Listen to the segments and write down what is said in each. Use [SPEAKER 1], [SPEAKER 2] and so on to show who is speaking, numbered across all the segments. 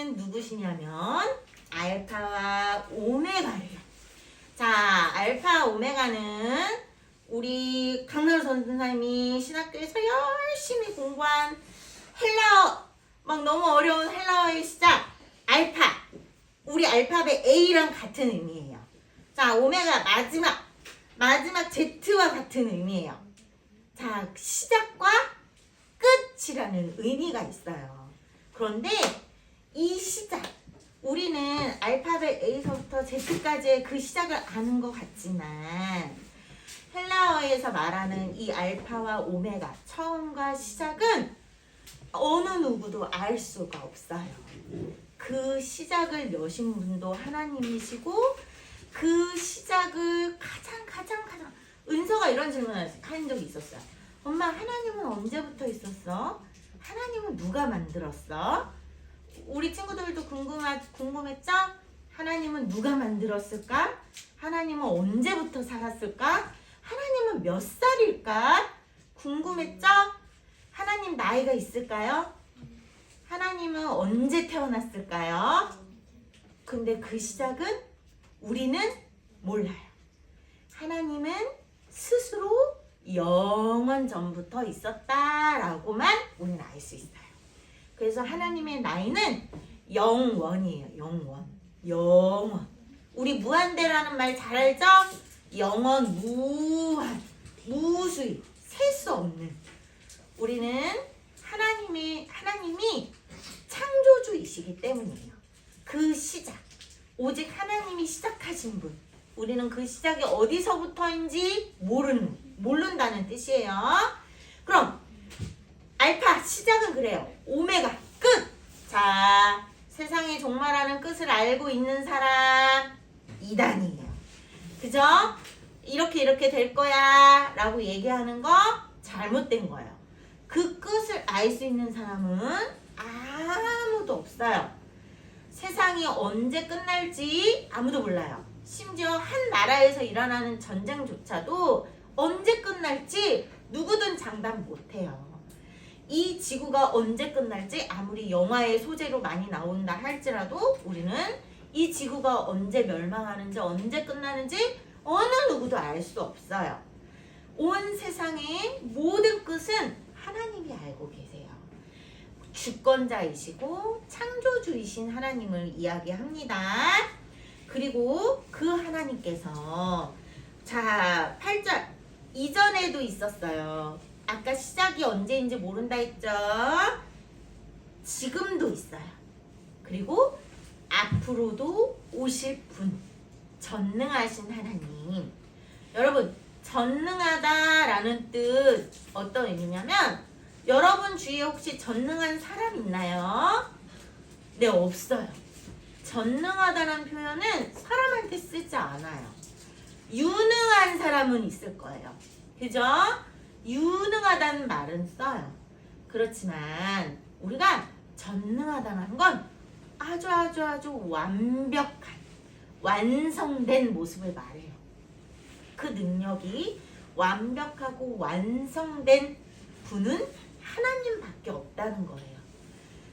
[SPEAKER 1] 하나님은 누구시냐면 알파와 오메가래요. 자, 알파 오메가는 우리 강나루 선생님이 신학교에서 열심히 공부한 헬라어, 막 너무 어려운 헬라어의 시작, 알파. 우리 알파벳 A랑 같은 의미예요. 자, 오메가 마지막 Z와 같은 의미예요. 자, 시작과 끝이라는 의미가 있어요. 그런데 이 시작, 우리는 알파벳 A서부터 Z까지의 그 시작을 아는 것 같지만 헬라어에서 말하는 이 알파와 오메가, 처음과 시작은 어느 누구도 알 수가 없어요. 그 시작을 여신 분도 하나님이시고 그 시작을 가장 은서가 이런 질문을 한 적이 있었어요. 엄마, 하나님은 언제부터 있었어? 하나님은 누가 만들었어? 우리 친구들도 궁금했죠? 하나님은 누가 만들었을까? 하나님은 언제부터 살았을까? 하나님은 몇 살일까? 궁금했죠? 하나님 나이가 있을까요? 하나님은 언제 태어났을까요? 근데 그 시작은 우리는 몰라요. 하나님은 스스로 영원 전부터 있었다라고만 우리는 알 수 있어요. 그래서 하나님의 나이는 영원이에요. 영원. 우리 무한대라는 말 잘 알죠? 영원, 무한, 무수히, 셀 수 없는. 우리는 하나님이 창조주이시기 때문이에요. 그 시작, 오직 하나님이 시작하신 분. 우리는 그 시작이 어디서부터인지 모른다는 뜻이에요. 그럼 알파 시작은 그래요. 오메가 끝. 자, 세상의 종말하는 끝을 알고 있는 사람 이단이에요. 그죠? 이렇게 될 거야 라고 얘기하는 거 잘못된 거예요. 그 끝을 알 수 있는 사람은 아무도 없어요. 세상이 언제 끝날지 아무도 몰라요. 심지어 한 나라에서 일어나는 전쟁조차도 언제 끝날지 누구든 장담 못해요. 이 지구가 언제 끝날지 아무리 영화의 소재로 많이 나온다 할지라도 우리는 이 지구가 언제 멸망하는지 언제 끝나는지 어느 누구도 알 수 없어요. 온 세상의 모든 끝은 하나님이 알고 계세요. 주권자이시고 창조주이신 하나님을 이야기합니다. 그리고 그 하나님께서 자 8절 이전에도 있었어요. 아까 시작이 언제인지 모른다 했죠. 지금도 있어요. 그리고 앞으로도 오실 분, 전능하신 하나님. 여러분, 전능하다라는 뜻 어떤 의미냐면 여러분 주위에 혹시 전능한 사람 있나요? 네, 없어요. 전능하다는 표현은 사람한테 쓰지 않아요. 유능한 사람은 있을 거예요. 그죠? 유능하다는 말은 써요. 그렇지만 우리가 전능하다는 건 아주 완벽한, 완성된 모습을 말해요. 그 능력이 완벽하고 완성된 분은 하나님밖에 없다는 거예요.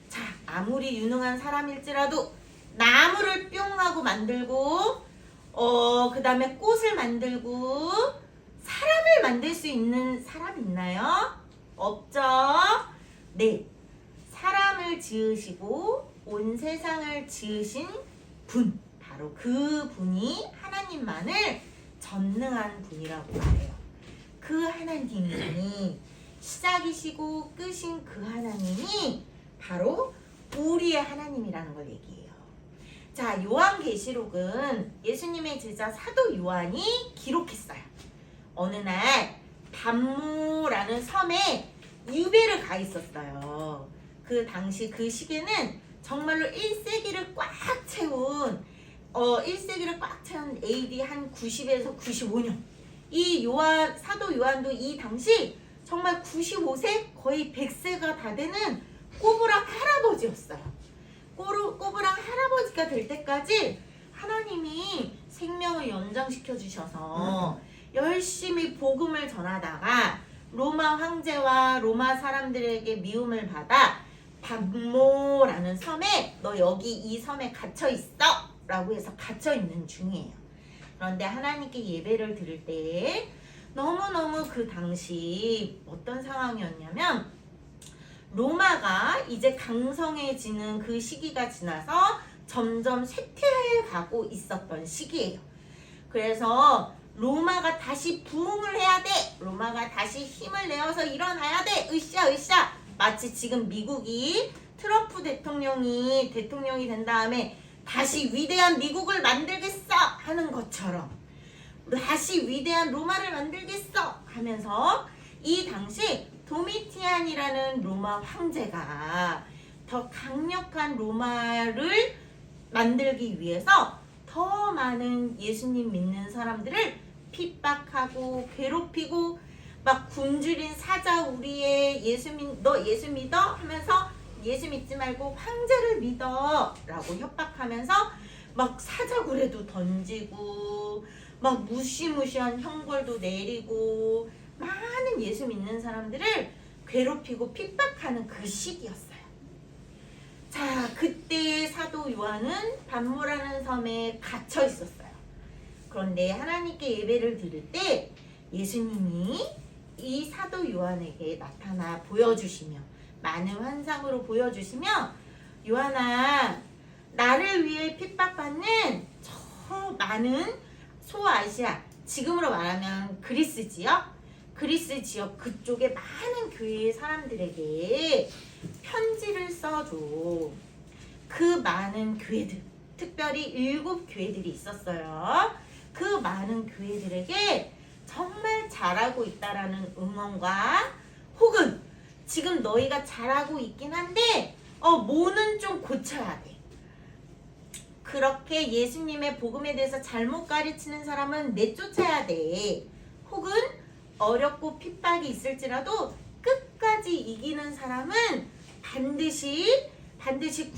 [SPEAKER 1] 자, 아무리 유능한 사람일지라도 나무를 뿅 하고 만들고 그 다음에 꽃을 만들고 사람을 만들 수 있는 사람 있나요? 없죠? 네, 사람을 지으시고 온 세상을 지으신 분, 바로 그 분이 하나님만을 전능한 분이라고 말해요. 그 하나님이 시작이시고 끝인 그 하나님이 바로 우리의 하나님이라는 걸 얘기해요. 자, 요한계시록은 예수님의 제자 사도 요한이 기록했어요. 어느 날 담무라는 섬에 유배를 가 있었어요. 그 당시 그 시기에는 정말로 1세기를 꽉 채운 1세기를 꽉 채운 AD 한 90에서 95년. 이 사도 요한도 이 당시 정말 95세 거의 100세가 다 되는 꼬부랑 할아버지였어요. 꼬부랑 할아버지가 될 때까지 하나님이 생명을 연장시켜 주셔서 열심히 복음을 전하다가 로마 황제와 로마 사람들에게 미움을 받아 반모라는 섬에 너 여기 이 섬에 갇혀 있어 라고 해서 갇혀 있는 중이에요. 그런데 하나님께 예배를 드릴 때 너무너무 그 당시 어떤 상황이었냐면 로마가 이제 강성해지는 그 시기가 지나서 점점 쇠퇴해 가고 있었던 시기예요. 그래서 로마가 다시 부흥을 해야 돼. 로마가 다시 힘을 내어서 일어나야 돼. 으쌰 으쌰. 마치 지금 미국이 트럼프 대통령이 된 다음에 다시 위대한 미국을 만들겠어 하는 것처럼 다시 위대한 로마를 만들겠어 하면서 이 당시 도미티안이라는 로마 황제가 더 강력한 로마를 만들기 위해서 더 많은 예수님 믿는 사람들을 핍박하고 괴롭히고 막 굶주린 사자 우리의 너 예수 믿어? 하면서 예수 믿지 말고 황제를 믿어 라고 협박하면서 막 사자굴에도 던지고 막 무시무시한 형벌도 내리고 많은 예수 믿는 사람들을 괴롭히고 핍박하는 그 시기였어요. 자, 그때 사도 요한은 반모라는 섬에 갇혀 있었어요. 그런데 하나님께 예배를 드릴 때 예수님이 이 사도 요한에게 나타나 보여주시며 많은 환상으로 보여주시며 요한아 나를 위해 핍박받는 저 많은 소아시아 지금으로 말하면 그리스 지역 그쪽에 많은 교회의 사람들에게 편지를 써줘. 그 많은 교회들 특별히 7교회들이 있었어요. 그 많은 교회들에게 정말 잘하고 있다라는 응원과 혹은 지금 너희가 잘하고 있긴 한데 뭐는 좀 고쳐야 돼. 그렇게 예수님의 복음에 대해서 잘못 가르치는 사람은 내쫓아야 돼. 혹은 어렵고 핍박이 있을지라도 끝까지 이기는 사람은 반드시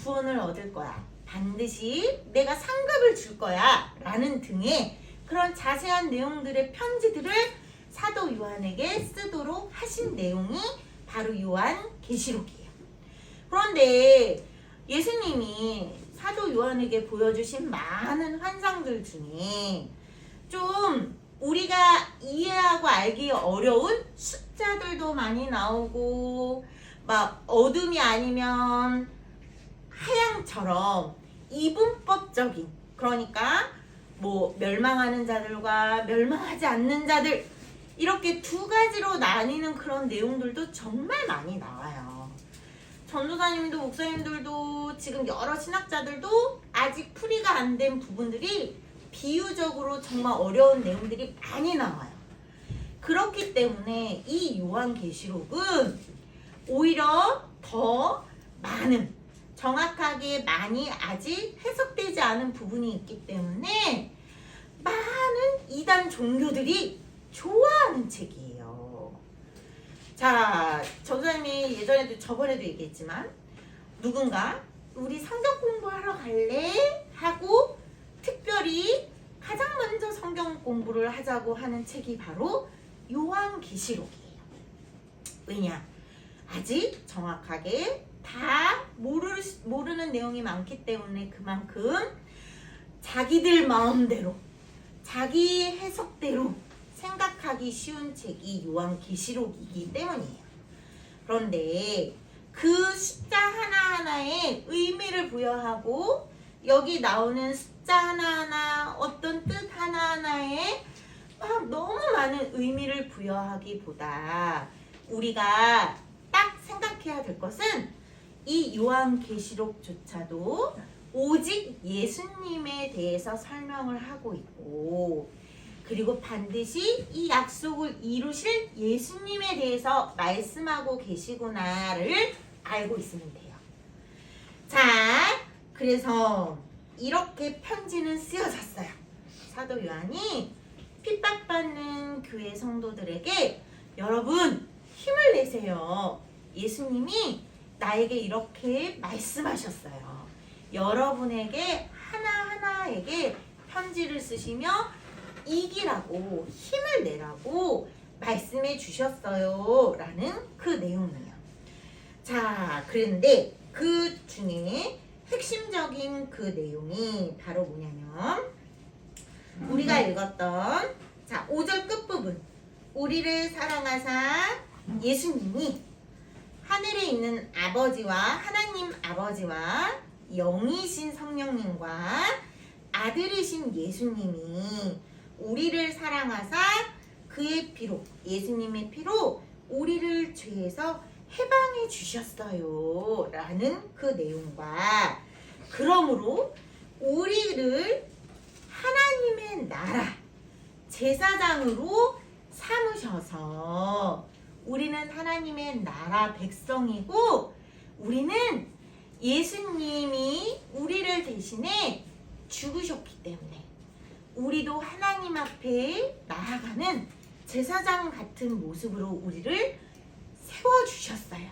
[SPEAKER 1] 구원을 얻을 거야. 반드시 내가 상급을 줄 거야. 라는 등의 그런 자세한 내용들의 편지들을 사도 요한에게 쓰도록 하신 내용이 바로 요한계시록이에요. 그런데 예수님이 사도 요한에게 보여주신 많은 환상들 중에 좀 우리가 이해하고 알기 어려운 숫자들도 많이 나오고 막 어둠이 아니면 하양처럼 이분법적인 그러니까 뭐 멸망하는 자들과 멸망하지 않는 자들 이렇게 두 가지로 나뉘는 그런 내용들도 정말 많이 나와요. 전도사님도 목사님들도 지금 여러 신학자들도 아직 풀이가 안 된 부분들이 비유적으로 정말 어려운 내용들이 많이 나와요. 그렇기 때문에 이 요한계시록은 오히려 더 많은 정확하게 많이 아직 해석되지 않은 부분이 있기 때문에 많은 이단 종교들이 좋아하는 책이에요. 자, 전도사님이 저번에도 얘기했지만 누군가 우리 성경 공부하러 갈래? 하고 특별히 가장 먼저 성경 공부를 하자고 하는 책이 바로 요한계시록이에요. 왜냐? 아직 정확하게 다 모르는 내용이 많기 때문에 그만큼 자기들 마음대로 자기 해석대로 생각하기 쉬운 책이 요한계시록이기 때문이에요. 그런데 그 숫자 하나하나에 의미를 부여하고 여기 나오는 숫자 하나하나 어떤 뜻 하나하나에 막 너무 많은 의미를 부여하기보다 우리가 딱 생각해야 될 것은 이 요한계시록조차도 오직 예수님에 대해서 설명을 하고 있고 그리고 반드시 이 약속을 이루실 예수님에 대해서 말씀하고 계시구나를 알고 있으면 돼요. 자, 그래서 이렇게 편지는 쓰여졌어요. 사도 요한이 핍박받는 교회 성도들에게 여러분 힘을 내세요. 예수님이 나에게 이렇게 말씀하셨어요. 여러분에게 하나하나에게 편지를 쓰시며 이기라고 힘을 내라고 말씀해 주셨어요. 라는 그 내용이에요. 자, 그런데 그 중에 핵심적인 그 내용이 바로 뭐냐면 우리가 읽었던 자 5절 끝부분 우리를 사랑하사 예수님이 하늘에 있는 아버지와 하나님 아버지와 영이신 성령님과 아들이신 예수님이 우리를 사랑하사 그의 피로 예수님의 피로 우리를 죄에서 해방해 주셨어요 라는 그 내용과 그러므로 우리를 하나님의 나라 제사장으로 삼으셔서 우리는 하나님의 나라 백성이고 우리는 예수님이 우리를 대신해 죽으셨기 때문에 우리도 하나님 앞에 나아가는 제사장 같은 모습으로 우리를 세워주셨어요.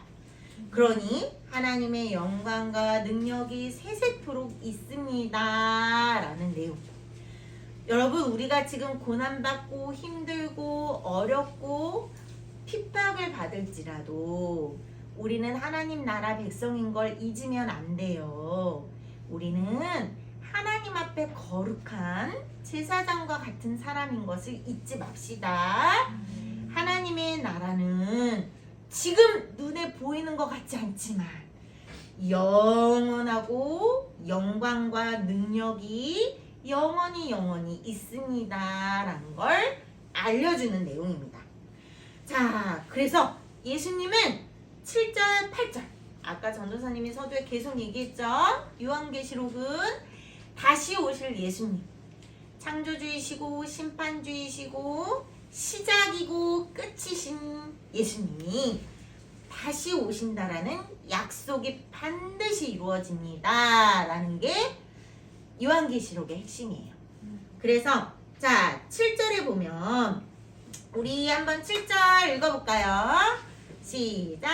[SPEAKER 1] 그러니 하나님의 영광과 능력이 세세토록 있습니다 라는 내용. 여러분 우리가 지금 고난받고 힘들고 어렵고 핍박을 받을지라도 우리는 하나님 나라 백성인 걸 잊으면 안 돼요. 우리는 하나님 앞에 거룩한 제사장과 같은 사람인 것을 잊지 맙시다. 하나님의 나라는 지금 눈에 보이는 것 같지 않지만 영원하고 영광과 능력이 영원히 있습니다 라는 걸 알려주는 내용입니다. 자, 그래서 예수님은 7절, 8절 아까 전도사님이 서두에 계속 얘기했죠. 요한계시록은 다시 오실 예수님 창조주이시고 심판주이시고 시작이고 끝이신 예수님이 다시 오신다라는 약속이 반드시 이루어집니다 라는 게 요한계시록의 핵심이에요. 그래서 자 7절에 보면 우리 한번 7절 읽어볼까요? 시작.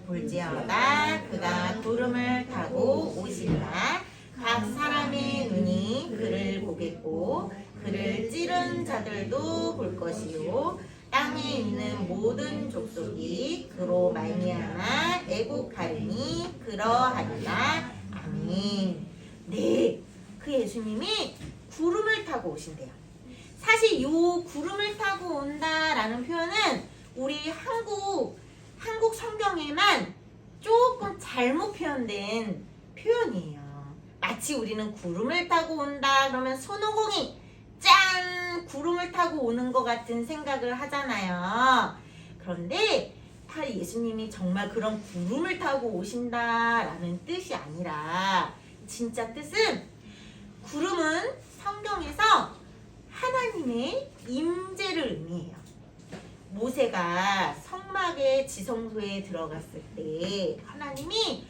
[SPEAKER 1] 볼지어다 그가 구름을 타고 오시리라. 각 사람의 눈이 그를 보겠고 그를 찌른 자들도 볼 것이요 땅에 있는 모든 족속이 그로 말미암아 애국하리니 그러하리라. 아멘. 네, 그 예수님이 구름을 타고 오신대요. 사실 요 구름을 타고 온다라는 표현은 우리 한국 성경에만 조금 잘못 표현된 표현이에요. 마치 우리는 구름을 타고 온다 그러면 손오공이 짠 구름을 타고 오는 것 같은 생각을 하잖아요. 그런데 예수님이 정말 그런 구름을 타고 오신다라는 뜻이 아니라 진짜 뜻은 구름은 성경에서 하나님의 임재를 의미해요. 모세가 성막의 지성소에 들어갔을 때 하나님이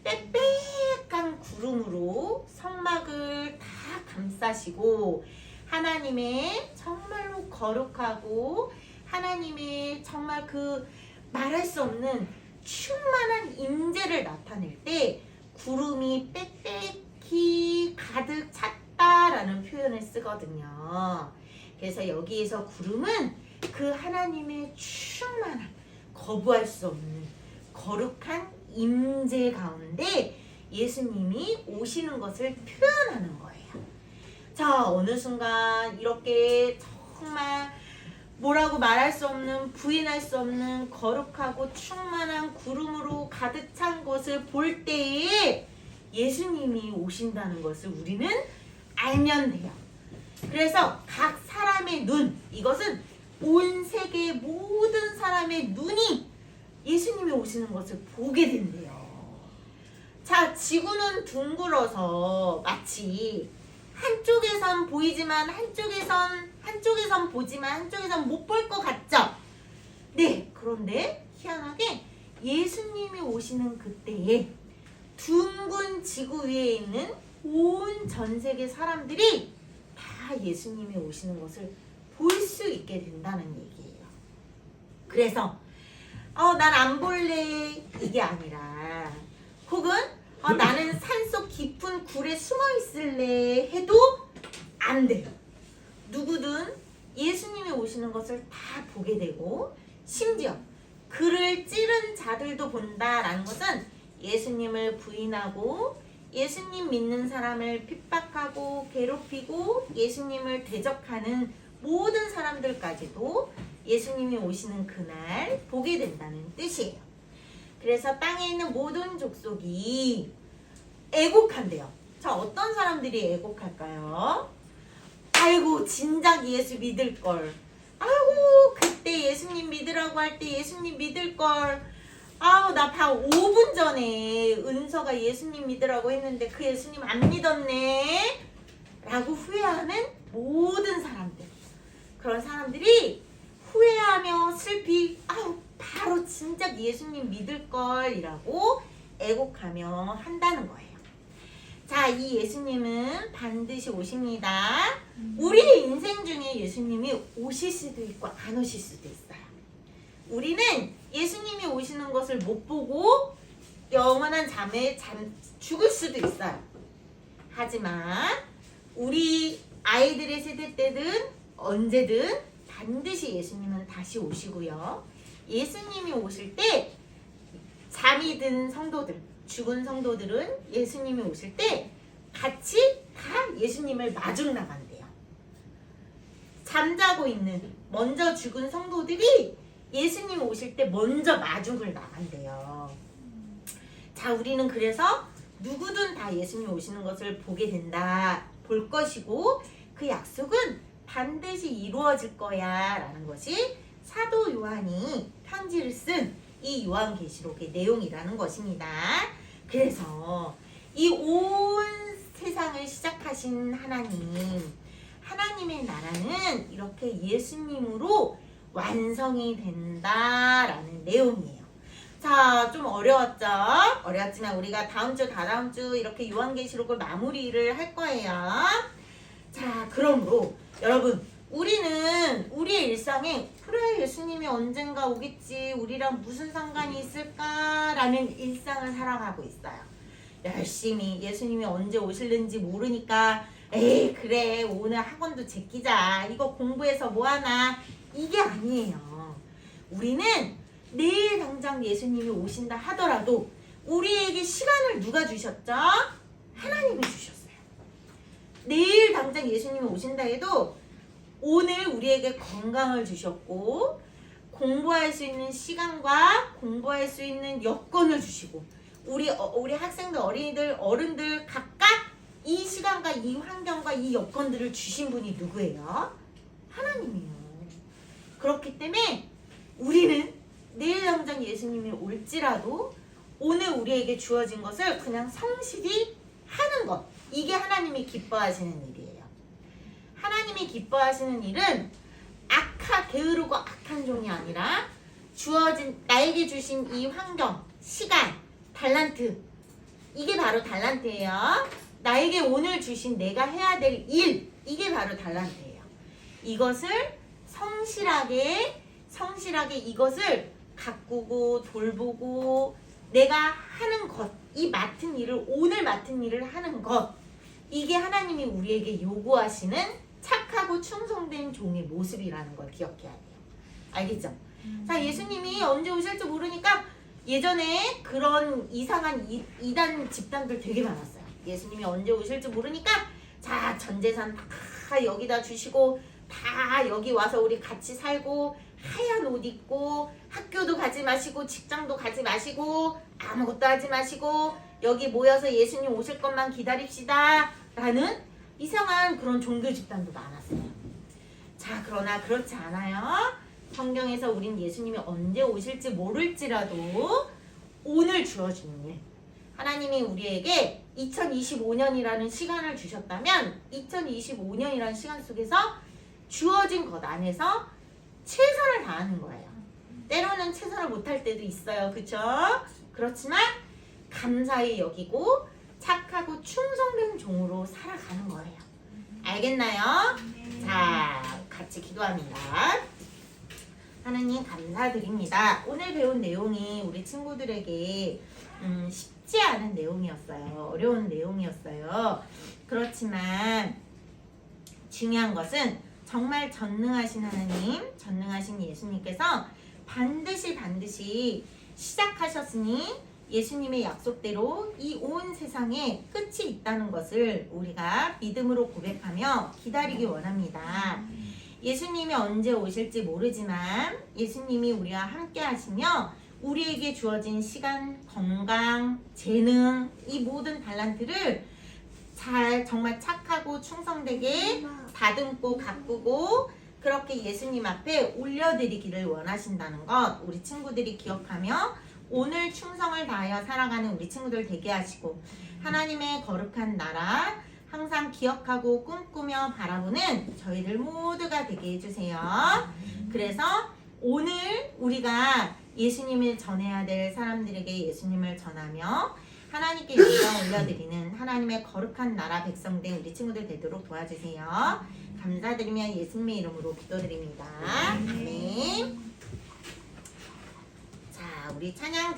[SPEAKER 1] 빽빽한 구름으로 성막을 다 감싸시고 하나님의 정말로 거룩하고 하나님의 정말 그 말할 수 없는 충만한 임재를 나타낼 때 구름이 빽빽히 가득 찼다라는 표현을 쓰거든요. 그래서 여기에서 구름은 그 하나님의 충만한 거부할 수 없는 거룩한 임재 가운데 예수님이 오시는 것을 표현하는 거예요. 자, 어느 순간 이렇게 정말 뭐라고 말할 수 없는 부인할 수 없는 거룩하고 충만한 구름으로 가득 찬 것을 볼 때에 예수님이 오신다는 것을 우리는 알면 돼요. 그래서 각 사람의 눈, 이것은 온 세계 모든 사람의 눈이 예수님이 오시는 것을 보게 된대요. 자, 지구는 둥글어서 마치 한쪽에선 보이지만 한쪽에선 보지만 한쪽에선 못 볼 것 같죠? 네, 그런데 희한하게 예수님이 오시는 그때에 둥근 지구 위에 있는 온 전 세계 사람들이 다 예수님이 오시는 것을 볼 수 있게 된다는 얘기예요. 그래서 난 안 볼래 이게 아니라 혹은 나는 산속 깊은 굴에 숨어 있을래 해도 안 돼요. 누구든 예수님이 오시는 것을 다 보게 되고 심지어 그를 찌른 자들도 본다라는 것은 예수님을 부인하고 예수님 믿는 사람을 핍박하고 괴롭히고 예수님을 대적하는 모든 사람들까지도 예수님이 오시는 그날 보게 된다는 뜻이에요. 그래서 땅에 있는 모든 족속이 애곡한대요. 자, 어떤 사람들이 애곡할까요? 아이고, 진작 예수 믿을걸. 아이고, 그때 예수님 믿으라고 할 때 예수님 믿을걸. 아우, 나 바로 5분 전에 은서가 예수님 믿으라고 했는데 그 예수님 안 믿었네 라고 후회하는 모든 사람들, 그런 사람들이 후회하며 슬피 아우 바로 진작 예수님 믿을걸 이라고 애곡하며 한다는 거예요. 자, 이 예수님은 반드시 오십니다. 우리의 인생 중에 예수님이 오실 수도 있고 안 오실 수도 있어요. 우리는 예수님이 오시는 것을 못 보고 영원한 잠에 죽을 수도 있어요. 하지만 우리 아이들의 세대 때든 언제든 반드시 예수님은 다시 오시고요. 예수님이 오실 때 잠이 든 성도들, 죽은 성도들은 예수님이 오실 때 같이 다 예수님을 마중 나간대요. 잠자고 있는 먼저 죽은 성도들이 예수님 오실 때 먼저 마중을 나간대요. 자, 우리는 그래서 누구든 다 예수님 오시는 것을 보게 된다, 볼 것이고 그 약속은 반드시 이루어질 거야 라는 것이 사도 요한이 편지를 쓴 이 요한계시록의 내용이라는 것입니다. 그래서 이 온 세상을 시작하신 하나님, 하나님의 나라는 이렇게 예수님으로 완성이 된다라는 내용이에요. 자, 좀 어려웠죠? 어려웠지만 우리가 다음 주, 다다음 주 이렇게 요한계시록을 마무리를 할 거예요. 자, 그러므로 여러분, 우리는 우리의 일상에 그래 예수님이 언젠가 오겠지, 우리랑 무슨 상관이 있을까라는 일상을 살아가고 있어요. 열심히 예수님이 언제 오실는지 모르니까 에이 그래 오늘 학원도 제끼자, 이거 공부해서 뭐하나, 이게 아니에요. 우리는 내일 당장 예수님이 오신다 하더라도 우리에게 시간을 누가 주셨죠? 하나님이 주셨어요. 내일 당장 예수님이 오신다 해도 오늘 우리에게 건강을 주셨고 공부할 수 있는 시간과 공부할 수 있는 여건을 주시고 우리 학생들, 어린이들, 어른들 각각 이 시간과 이 환경과 이 여건들을 주신 분이 누구예요? 하나님이에요. 그렇기 때문에 우리는 내일 당장 예수님이 올지라도 오늘 우리에게 주어진 것을 그냥 성실히 하는 것, 이게 하나님이 기뻐하시는 일이에요. 하나님이 기뻐하시는 일은 게으르고 악한 종이 아니라 주어진 나에게 주신 이 환경, 시간, 달란트, 이게 바로 달란트예요. 나에게 오늘 주신 내가 해야 될 일, 이게 바로 달란트예요. 이것을 성실하게 이것을 가꾸고 돌보고 내가 하는 것, 이 맡은 일을, 오늘 맡은 일을 하는 것, 이게 하나님이 우리에게 요구하시는 착하고 충성된 종의 모습이라는 걸 기억해야 돼요. 알겠죠? 자, 예수님이 언제 오실지 모르니까 예전에 그런 이상한 이단 집단들 되게 많았어요. 예수님이 언제 오실지 모르니까 자, 전 재산 다 여기다 주시고 다 여기 와서 우리 같이 살고 하얀 옷 입고 학교도 가지 마시고 직장도 가지 마시고 아무것도 하지 마시고 여기 모여서 예수님 오실 것만 기다립시다 라는 이상한 그런 종교 집단도 많았어요. 자, 그러나 그렇지 않아요. 성경에서 우린 예수님이 언제 오실지 모를지라도 오늘 주어지는 일, 하나님이 우리에게 2025년이라는 시간을 주셨다면 2025년이라는 시간 속에서 주어진 것 안에서 최선을 다하는 거예요. 때로는 최선을 못할 때도 있어요. 그쵸? 그렇지만 감사히 여기고 착하고 충성된 종으로 살아가는 거예요. 알겠나요? 자, 같이 기도합니다. 하나님 감사드립니다. 오늘 배운 내용이 우리 친구들에게 쉽지 않은 내용이었어요. 어려운 내용이었어요. 그렇지만 중요한 것은 정말 전능하신 하나님, 전능하신 예수님께서 반드시 시작하셨으니 예수님의 약속대로 이 온 세상에 끝이 있다는 것을 우리가 믿음으로 고백하며 기다리기 원합니다. 예수님이 언제 오실지 모르지만 예수님이 우리와 함께 하시며 우리에게 주어진 시간, 건강, 재능, 이 모든 달란트를 잘 정말 착하고 충성되게 다듬고 가꾸고 그렇게 예수님 앞에 올려드리기를 원하신다는 것 우리 친구들이 기억하며 오늘 충성을 다하여 살아가는 우리 친구들 되게 하시고 하나님의 거룩한 나라 항상 기억하고 꿈꾸며 바라보는 저희들 모두가 되게 해주세요. 그래서 오늘 우리가 예수님을 전해야 될 사람들에게 예수님을 전하며 하나님께 영광 올려드리는 하나님의 거룩한 나라 백성된 우리 친구들 되도록 도와주세요. 감사드리며 예수님의 이름으로 기도드립니다. 아멘. 자, 우리 찬양